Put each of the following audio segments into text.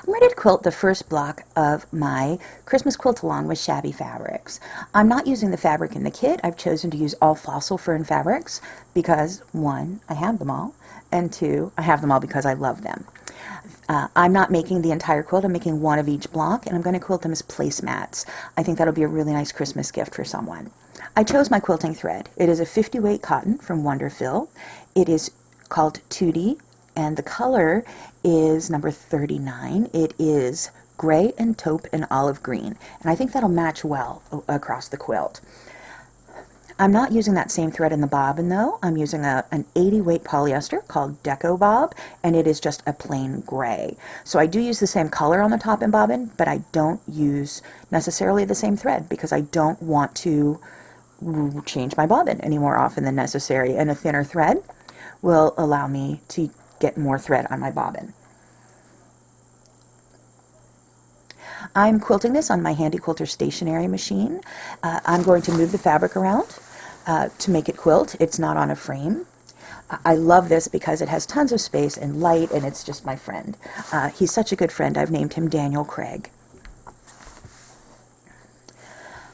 I'm ready to quilt the first block of my Christmas quilt along with Shabby Fabrics. I'm not using the fabric in the kit. I've chosen to use all fossil fern fabrics because, one, I have them all, and two, I have them all because I love them. I'm not making the entire quilt. I'm making one of each block, and I'm going to quilt them as placemats. I think that'll be a really nice Christmas gift for someone. I chose my quilting thread. It is a 50 weight cotton from Wonderfill. It is called Tutti, and the color is number 39. It is gray and taupe and olive green, and I think that'll match well across the quilt. I'm not using that same thread in the bobbin though. I'm using an 80 weight polyester called DecoBob, and it is just a plain gray. So I do use the same color on the top and bobbin, but I don't use necessarily the same thread because I don't want to change my bobbin any more often than necessary, and a thinner thread will allow me to get more thread on my bobbin. I'm quilting this on my Handi Quilter stationary machine. I'm going to move the fabric around to make it quilt. It's not on a frame. I love this because it has tons of space and light, and it's just my friend. He's such a good friend. I've named him Daniel Craig.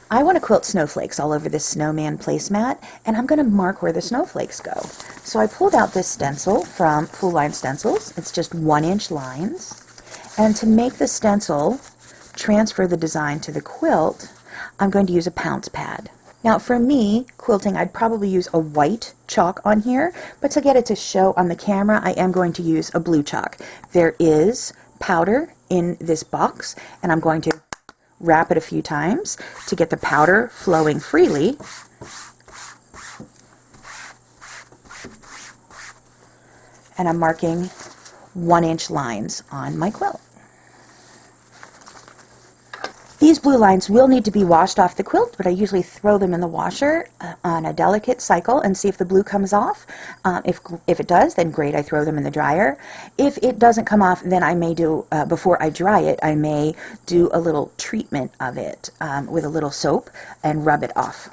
I want to quilt snowflakes all over this snowman placemat, and I'm going to mark where the snowflakes go. So I pulled out this stencil from Full Line Stencils. It's just 1-inch lines. And to make the stencil transfer the design to the quilt, I'm going to use a Pounce Pad. Now for me, quilting, I'd probably use a white chalk on here, but to get it to show on the camera, I am going to use a blue chalk. There is powder in this box, and I'm going to wrap it a few times to get the powder flowing freely. And I'm marking 1-inch lines on my quilt. These blue lines will need to be washed off the quilt, but I usually throw them in the washer on a delicate cycle and see if the blue comes off. If it does, then great, I throw them in the dryer. If it doesn't come off, then I may do, before I dry it, I may do a little treatment of it with a little soap and rub it off.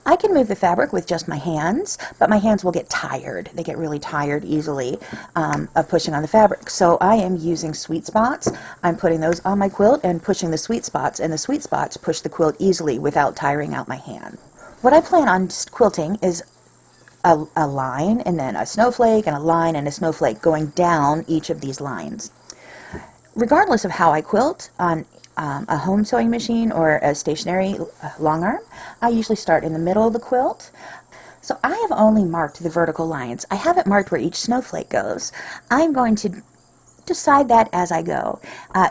I can move the fabric with just my hands, but my hands will get tired. They get really tired easily of pushing on the fabric. So I am using sweet spots. I'm putting those on my quilt and pushing the sweet spots, and the sweet spots push the quilt easily without tiring out my hand. What I plan on quilting is a line, and then a snowflake, and a line, and a snowflake going down each of these lines. Regardless of how I quilt, on a home sewing machine or a stationary long arm, I usually start in the middle of the quilt. So I have only marked the vertical lines. I haven't marked where each snowflake goes. I'm going to decide that as I go.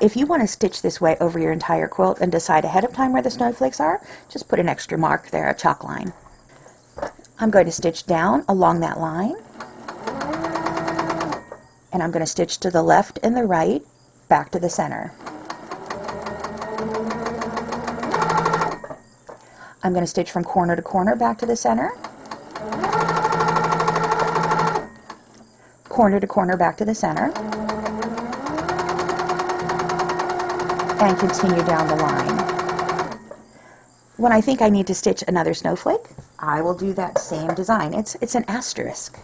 If you want to stitch this way over your entire quilt and decide ahead of time where the snowflakes are, just put an extra mark there, a chalk line. I'm going to stitch down along that line, and I'm going to stitch to the left and the right, back to the center. I'm going to stitch from corner to corner back to the center, corner to corner back to the center, and continue down the line. When I think I need to stitch another snowflake, I will do that same design. It's an asterisk.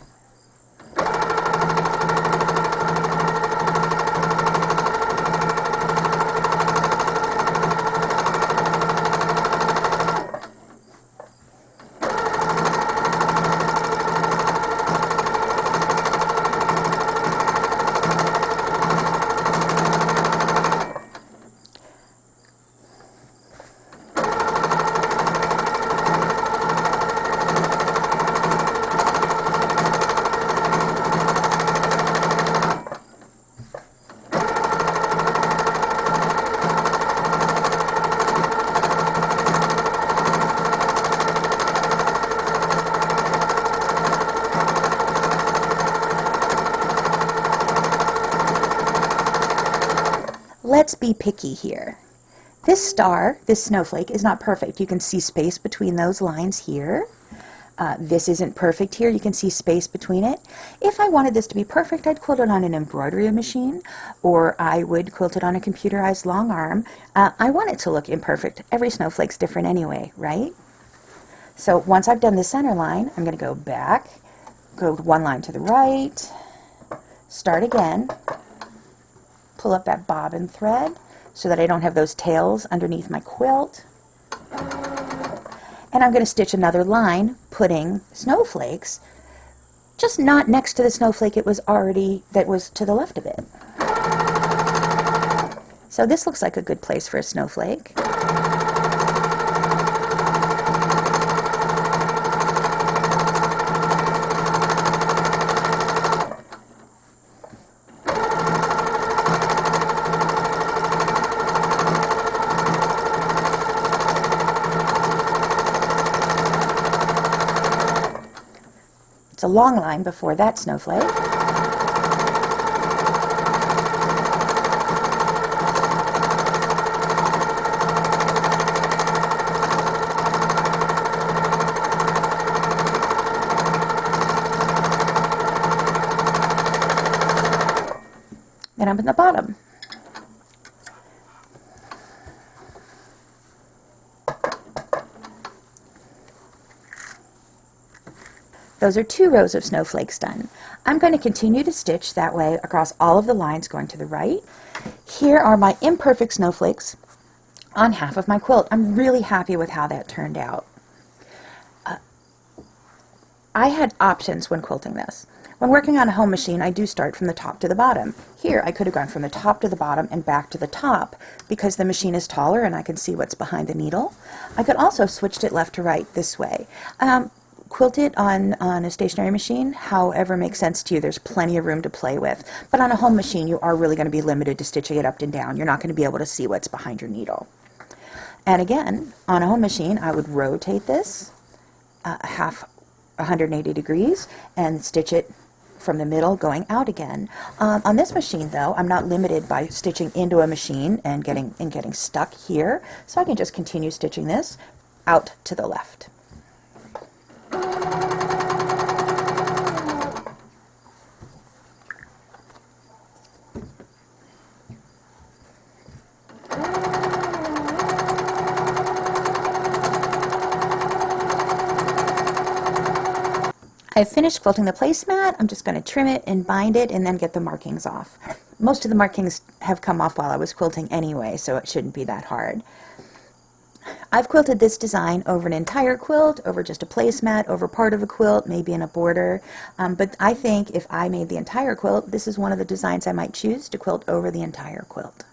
Let's be picky here. This star, this snowflake, is not perfect. You can see space between those lines here. This isn't perfect here. You can see space between it. If I wanted this to be perfect, I'd quilt it on an embroidery machine, or I would quilt it on a computerized long arm. I want it to look imperfect. Every snowflake's different anyway, right? So once I've done the center line, I'm going to go back, go one line to the right, start again, pull up that bobbin thread so that I don't have those tails underneath my quilt. And I'm going to stitch another line putting snowflakes, just not next to the snowflake it was already, that was to the left of it. So this looks like a good place for a snowflake. It's a long line before that snowflake. Then I'm in the bottom. Those are 2 rows of snowflakes done. I'm going to continue to stitch that way across all of the lines going to the right. Here are my imperfect snowflakes on half of my quilt. I'm really happy with how that turned out. I had options when quilting this. When working on a home machine, I do start from the top to the bottom. Here, I could have gone from the top to the bottom and back to the top because the machine is taller and I can see what's behind the needle. I could also switched it left to right this way. Quilt it on a stationary machine, however makes sense to you. There's plenty of room to play with. But on a home machine, you are really going to be limited to stitching it up and down. You're not going to be able to see what's behind your needle. And again, on a home machine, I would rotate this 180 degrees and stitch it from the middle going out again. On this machine though, I'm not limited by stitching into a machine and getting stuck here, so I can just continue stitching this out to the left. I've finished quilting the placemat. I'm just going to trim it and bind it and then get the markings off. Most of the markings have come off while I was quilting anyway, so it shouldn't be that hard. I've quilted this design over an entire quilt, over just a placemat, over part of a quilt, maybe in a border. But I think if I made the entire quilt, this is one of the designs I might choose to quilt over the entire quilt.